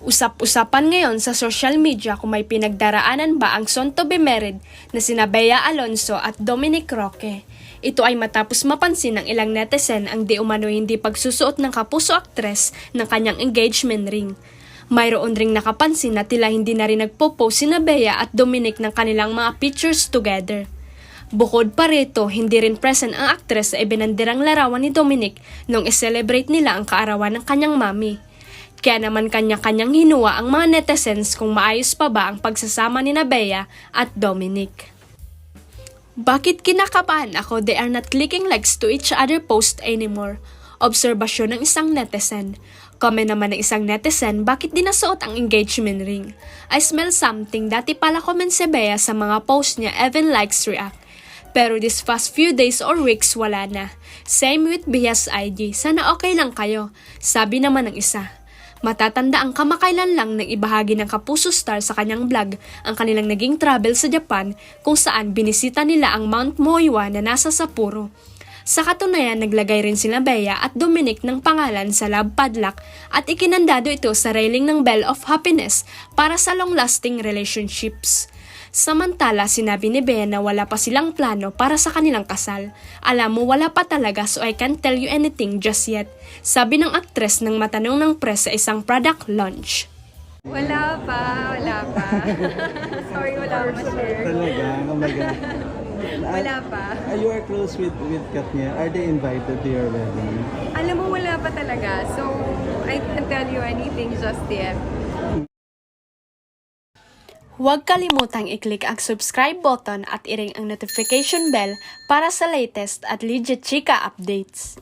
Usap-usapan ngayon sa social media kung may pinagdaraanan ba ang soon to be married na sina Bea Alonzo at Dominic Roque. Ito ay matapos mapansin ng ilang netizen ang di umano hindi pagsusuot ng kapuso aktres ng kanyang engagement ring. Mayroon ring nakapansin na tila hindi na rin nagpo-post sina Bea at Dominic ng kanilang mga pictures together. Bukod pa rito, hindi rin present ang aktres sa ibinandirang larawan ni Dominic nung i-celebrate nila ang kaarawan ng kanyang mami. Kaya naman kanya-kanyang hinuwa ang mga netizens kung maayos pa ba ang pagsasama ni Bea at Dominic. Bakit kinakabahan ako they are not clicking likes to each other post anymore? Obserbasyon ng isang netizen. Comment naman ng isang netizen bakit di nasuot ang engagement ring. I smell something, dati pala comment si Bea sa mga post niya even likes react. Pero this past few days or weeks wala na. Same with Bea's IG, sana okay lang kayo. Sabi naman ng isa. Matatanda ang kamakailan lang nang ibahagi ng Kapuso Star sa kanyang vlog ang kanilang naging travel sa Japan kung saan binisita nila ang Mount Moiwa na nasa Sapporo. Sa katunayan, naglagay rin sila Bea at Dominic ng pangalan sa love padlock at ikinandado ito sa railing ng Bell of Happiness para sa long-lasting relationships. Samantala, sinabi ni Bea na wala pa silang plano para sa kanilang kasal. Alam mo, wala pa talaga so I can't tell you anything just yet. Sabi ng aktres nang matanong ng press sa isang product launch. Wala pa. Sorry, wala pa ma-share. Talaga? Oh my God. Wala pa. You are close with Katnia. Are they invited to your wedding? Alam mo, wala pa talaga. So, I can't tell you anything just yet. Huwag kalimutang i-click ang subscribe button at i-ring ang notification bell para sa latest at legit chika updates.